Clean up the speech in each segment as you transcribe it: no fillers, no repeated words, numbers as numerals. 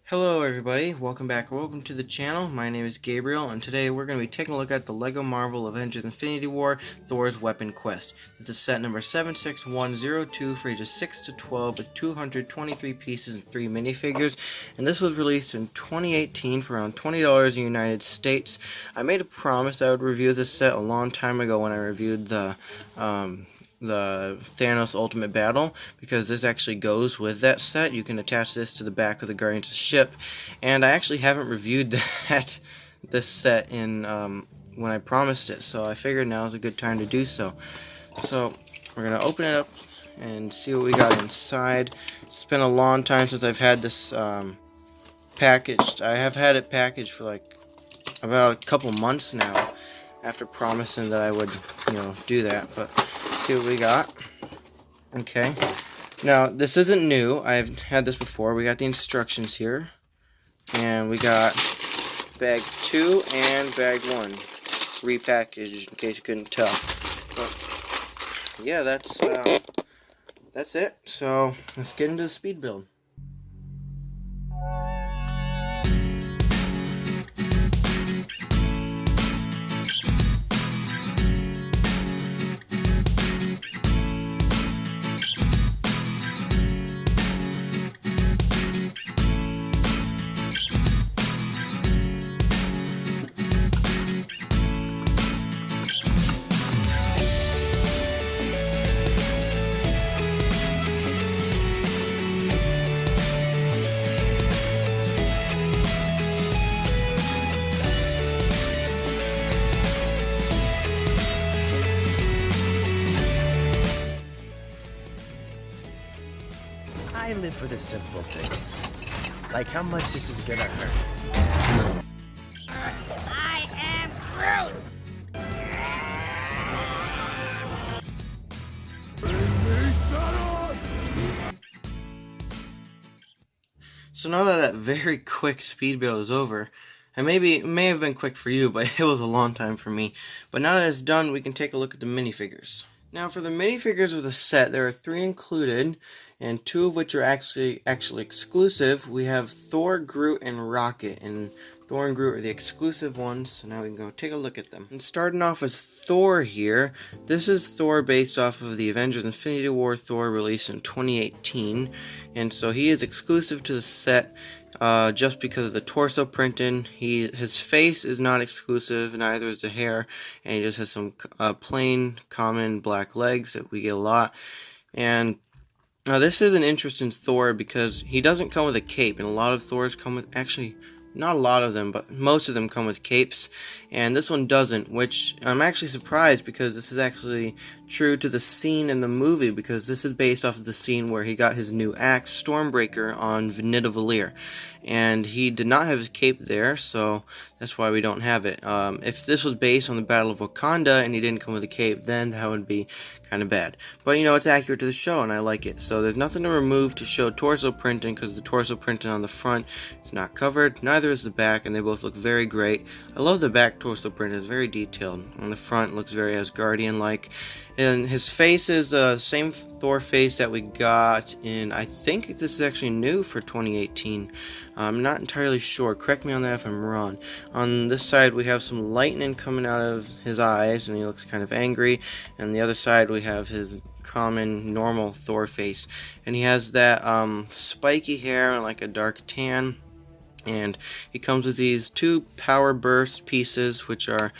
Hello everybody, welcome back or welcome to the channel. My name is Gabriel and today we're going to be taking a look at the LEGO Marvel Avengers Infinity War Thor's Weapon Quest. This is set number 76102 for ages 6 to 12 with 223 pieces and 3 minifigures, and this was released in 2018 for around $20 in the United States. I made a promise I would review this set a long time ago when I reviewed the Thanos Ultimate Battle, because this actually goes with that set. You can attach this to the back of the Guardians ship, and I actually haven't reviewed this set in when I promised it, so I figured now is a good time to do so. So we're gonna open it up and see what we got inside. It's been a long time since I've had this packaged. I have had it packaged for like about a couple months now, after promising that I would, do that. But see what we got. Okay, now this isn't new. I've had this before. We got the instructions here, and we got bag 2 and bag 1 repackaged, in case you couldn't tell. But yeah, that's it. So let's get into the speed build. I live for the simple things, like how much this is gonna hurt. I am Groot! So now that very quick speed build is over, and maybe it may have been quick for you, but it was a long time for me. But now that it's done, we can take a look at the minifigures. Now for the minifigures of the set, there are 3 included, and 2 of which are actually exclusive. We have Thor, Groot, and Rocket, and Thor and Groot are the exclusive ones, so now we can go take a look at them. And starting off with Thor here, this is Thor based off of the Avengers Infinity War Thor released in 2018, and so he is exclusive to the set. Just because of the torso printing. His face is not exclusive, neither is the hair, and he just has some plain common black legs that we get a lot. And this is an interesting Thor because he doesn't come with a cape, and a lot of Thors come with, actually not a lot of them, but most of them come with capes, and this one doesn't, which I'm actually surprised, because this is actually true to the scene in the movie, because this is based off of the scene where he got his new axe, Stormbreaker, on Nidavellir, and he did not have his cape there, so that's why we don't have it. If this was based on the Battle of Wakanda and he didn't come with a cape, then that would be kind of bad. But it's accurate to the show, and I like it. So there's nothing to remove to show torso printing, because the torso printing on the front is not covered, neither is the back, and they both look very great. I love the back torso print, it's very detailed. On the front, it looks very Asgardian-like. And his face is the same Thor face that we got in, I think this is actually new for 2018. I'm not entirely sure. Correct me on that if I'm wrong. On this side, we have some lightning coming out of his eyes, and he looks kind of angry. And the other side, we have his common, normal Thor face. And he has that spiky hair and like a dark tan. And he comes with these 2 power burst pieces, which are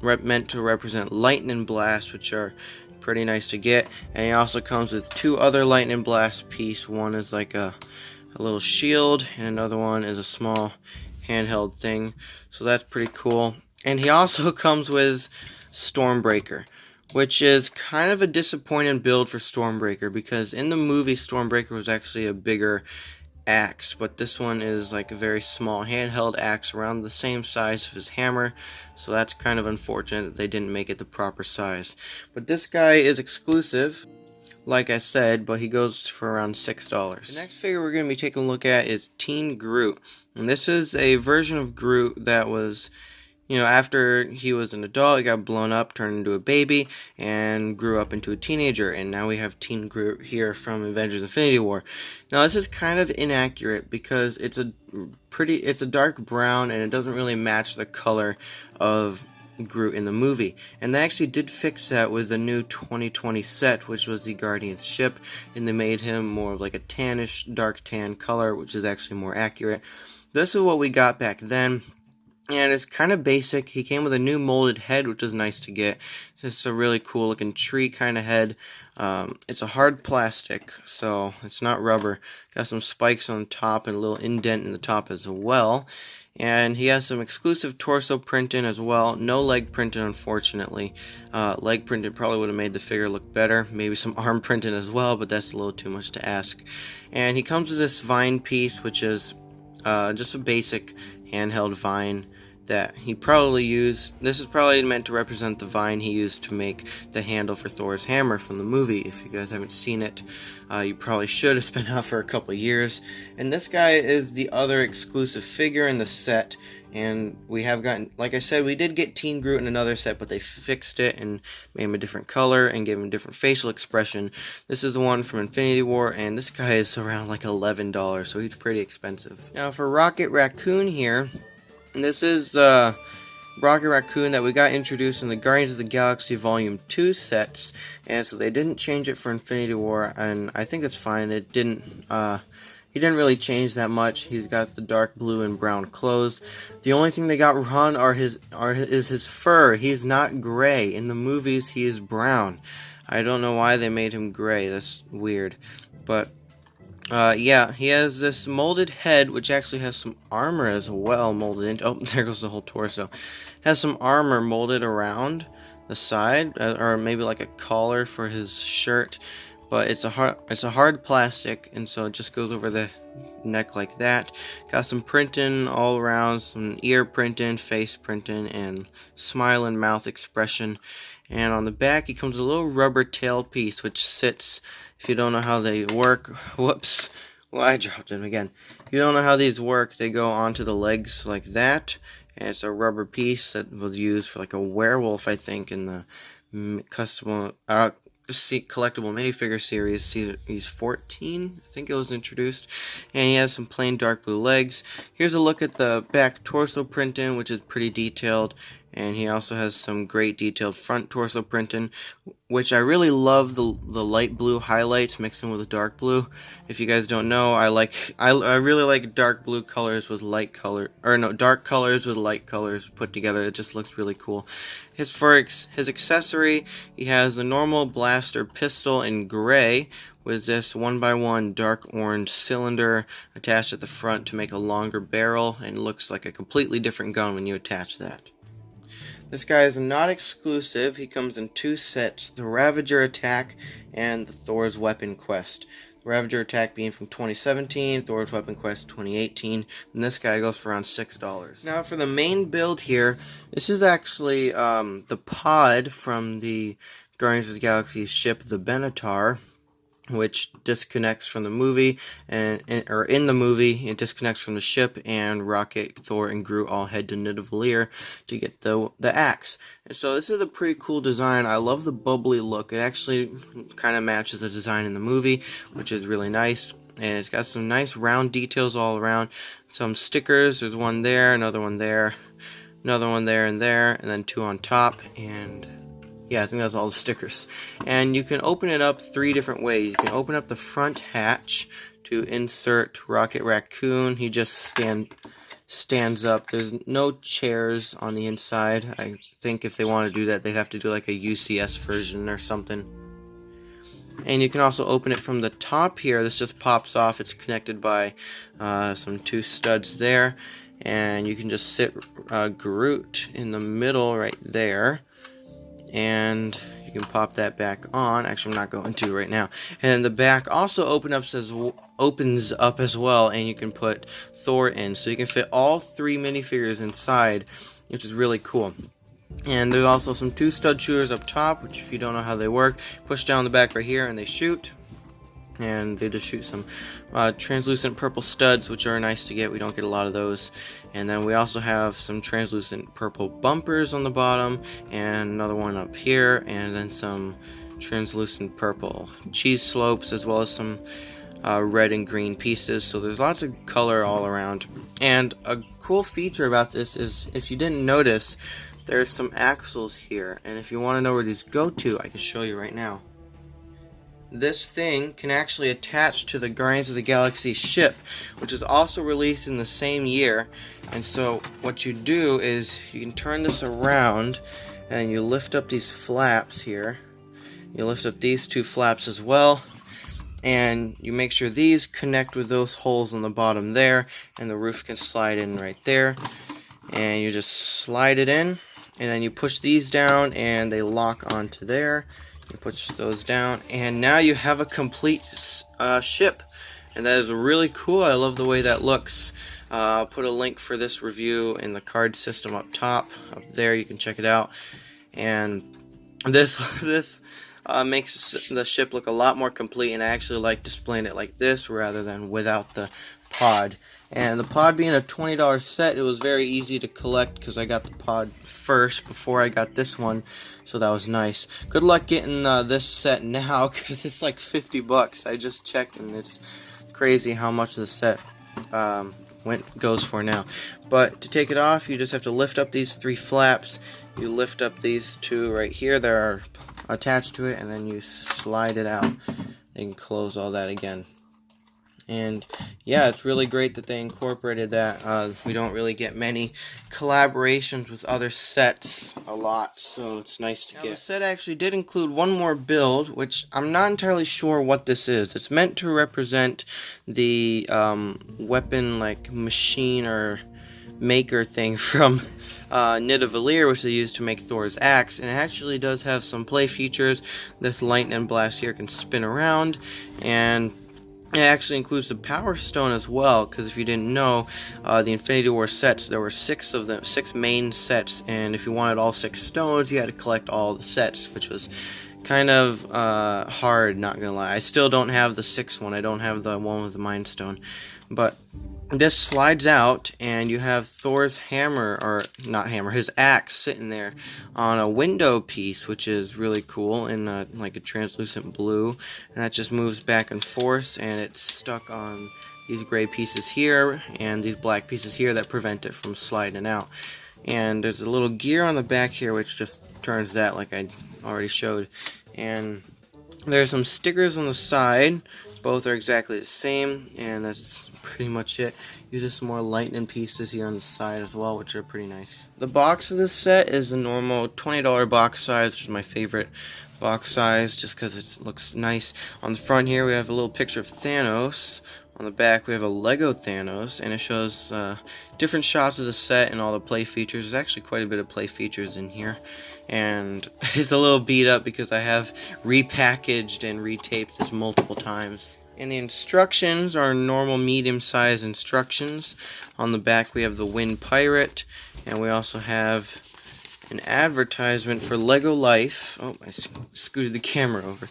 meant to represent lightning blast, which are pretty nice to get. And he also comes with 2 other lightning blast piece. One is like a little shield, and another one is a small handheld thing. So that's pretty cool. And he also comes with Stormbreaker, which is kind of a disappointing build for Stormbreaker, because in the movie Stormbreaker was actually a bigger axe, but this one is like a very small handheld axe around the same size of his hammer, so that's kind of unfortunate that they didn't make it the proper size. But this guy is exclusive, like I said, but he goes for around $6. The next figure we're going to be taking a look at is Teen Groot, and this is a version of Groot that was after he was an adult, he got blown up, turned into a baby, and grew up into a teenager. And now we have Teen Groot here from Avengers Infinity War. Now this is kind of inaccurate because it's a dark brown and it doesn't really match the color of Groot in the movie. And they actually did fix that with the new 2020 set, which was the Guardians ship, and they made him more like a tannish, dark tan color, which is actually more accurate. This is what we got back then. And it's kind of basic. He came with a new molded head, which is nice to get. It's a really cool looking tree kind of head. It's a hard plastic, so it's not rubber. Got some spikes on the top and a little indent in the top as well. And he has some exclusive torso printing as well. No leg printing, unfortunately. Leg printing probably would have made the figure look better. Maybe some arm printing as well, but that's a little too much to ask. And he comes with this vine piece, which is just a basic handheld vine that he probably used. This is probably meant to represent the vine he used to make the handle for Thor's hammer from the movie. If you guys haven't seen it, you probably should. It's been out for a couple of years. And this guy is the other exclusive figure in the set. And we have gotten, like I said, we did get Teen Groot in another set, but they fixed it and made him a different color and gave him a different facial expression. This is the one from Infinity War, and this guy is around like $11, so he's pretty expensive. Now for Rocket Raccoon here, this is Rocket Raccoon that we got introduced in the Guardians of the Galaxy Volume 2 sets, and so they didn't change it for Infinity War, and I think that's fine. It didn't, he didn't really change that much. He's got the dark blue and brown clothes. The only thing they got wrong is his fur. He's not gray. In the movies, he is brown. I don't know why they made him gray. That's weird, but yeah, he has this molded head, which actually has some armor as well molded in. Oh, there goes the whole torso. Has some armor molded around the side, or maybe like a collar for his shirt. But it's a hard plastic, and so it just goes over the neck like that. Got some printing all around, some ear printing, face printing, and smile and mouth expression. And on the back, he comes with a little rubber tail piece, which sits. If you don't know how they work, whoops, well, I dropped him again. If you don't know how these work, they go onto the legs like that, and it's a rubber piece that was used for like a werewolf, I think, in the collectible minifigure series. He's 14, I think it was introduced, and he has some plain dark blue legs. Here's a look at the back torso printing, which is pretty detailed. And he also has some great detailed front torso printing, which I really love the light blue highlights mixed in with the dark blue. If you guys don't know, I really like dark blue colors with light color, or no, dark colors with light colors put together. It just looks really cool. His accessory, he has the normal blaster pistol in gray with this 1x1 dark orange cylinder attached at the front to make a longer barrel, and it looks like a completely different gun when you attach that. This guy is not exclusive. He comes in two sets, the Ravager Attack and the Thor's Weapon Quest. The Ravager Attack being from 2017, Thor's Weapon Quest 2018, and this guy goes for around $6. Now for the main build here, this is actually the pod from the Guardians of the Galaxy ship, the Benatar, which disconnects from the movie, or in the movie, it disconnects from the ship, and Rocket, Thor, and Groot all head to Nidavellir to get the axe. And so this is a pretty cool design. I love the bubbly look. It actually kind of matches the design in the movie, which is really nice. And it's got some nice round details all around. Some stickers. There's one there, another one there, another one there, and then two on top, and yeah, I think that's all the stickers. And you can open it up three different ways. You can open up the front hatch to insert Rocket Raccoon. He just stands up. There's no chairs on the inside. I think if they want to do that, they'd have to do like a UCS version or something. And you can also open it from the top here. This just pops off. It's connected by some two studs there. And you can just sit Groot in the middle right there. And you can pop that back on. Actually, I'm not going to right now. And then the back also opens up as well, and you can put Thor in. So you can fit all three minifigures inside, which is really cool. And there's also some two stud shooters up top, which if you don't know how they work, push down the back right here and they shoot. and they just shoot some translucent purple studs, which are nice to get. We don't get a lot of those. And then we also have some translucent purple bumpers on the bottom, and another one up here, and then some translucent purple cheese slopes, as well as some red and green pieces. So there's lots of color all around. And a cool feature about this is, if you didn't notice, there's some axles here, and if you want to know where these go to, I can show you right now. This thing can actually attach to the Guardians of the Galaxy ship, which is also released in the same year. And so what you do is you can turn this around and you lift up these flaps here. You lift up these two flaps as well, and you make sure these connect with those holes on the bottom there, and the roof can slide in right there. And you just slide it in, and then you push these down and they lock onto there. You push those down, and now you have a complete ship, and that is really cool. I love the way that looks. I'll put a link for this review in the card system up top. Up there, you can check it out. And this makes the ship look a lot more complete, and I actually like displaying it like this rather than without the pod. And the pod being a $20 set, it was very easy to collect because I got the pod first before I got this one, so that was nice. Good luck getting this set now, because it's like 50 bucks. I just checked, and it's crazy how much the set goes for now. But to take it off, you just have to lift up these three flaps. You lift up these two right here that are attached to it, and then you slide it out and close all that again. And yeah, it's really great that they incorporated that. We don't really get many collaborations with other sets a lot, so it's nice to get. The set actually did include one more build, which I'm not entirely sure what this is. It's meant to represent the weapon like machine or maker thing from Nidavellir, which they used to make Thor's axe, and it actually does have some play features. This lightning blast here can spin around, and it actually includes the Power Stone as well, because if you didn't know, the Infinity War sets, there were 6 of them, 6 main sets, and if you wanted all 6 stones, you had to collect all the sets, which was kind of hard, not gonna lie. I still don't have the 6th one. I don't have the one with the Mind Stone, but this slides out, and you have Thor's hammer, or not hammer, his axe sitting there on a window piece, which is really cool in like a translucent blue, and that just moves back and forth, and it's stuck on these gray pieces here and these black pieces here that prevent it from sliding out. And there's a little gear on the back here which just turns that, like I already showed, and there's some stickers on the side. Both are exactly the same, and that's pretty much it. Uses some more lightning pieces here on the side as well, which are pretty nice. The box of this set is a normal $20 box size, which is my favorite box size just because it looks nice. On the front here we have a little picture of Thanos. On the back we have a Lego Thanos, and it shows different shots of the set and all the play features. There's actually quite a bit of play features in here, and it's a little beat up because I have repackaged and retaped this multiple times. And the instructions are normal medium-sized instructions. On the back we have the Wind Pirate, and we also have an advertisement for Lego Life. Oh, I scooted the camera over.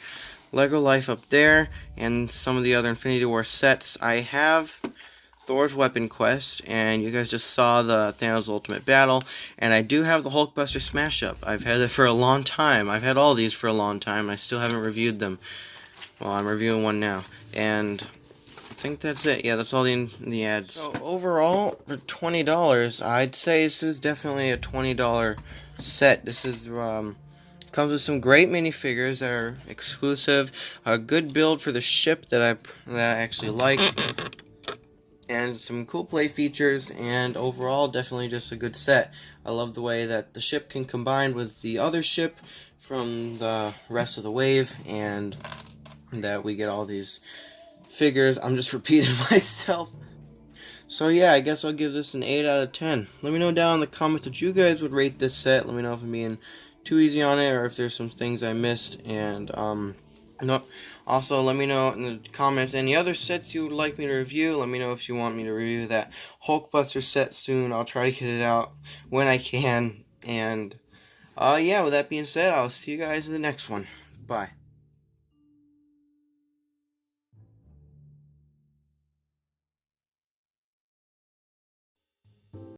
Lego Life up there, and some of the other Infinity War sets. I have Thor's Weapon Quest, and you guys just saw the Thanos Ultimate Battle, and I do have the Hulkbuster Smash Up. I've had it for a long time. I've had all these for a long time, and I still haven't reviewed them. Well, I'm reviewing one now, and I think that's it. Yeah, that's all the ads. So overall, for $20, I'd say this is definitely a $20 set. This is comes with some great minifigures that are exclusive, a good build for the ship that I actually like, and some cool play features, and overall definitely just a good set. I love the way that the ship can combine with the other ship from the rest of the wave, and that we get all these figures. I'm just repeating myself. So yeah, I guess I'll give this an 8 out of 10. Let me know down in the comments what you guys would rate this set. Let me know if I'm being too easy on it, or if there's some things I missed. And also let me know in the comments any other sets you would like me to review. Let me know if you want me to review that Hulkbuster set soon. I'll try to get it out when I can. And yeah, with that being said, I'll see you guys in the next one. Bye.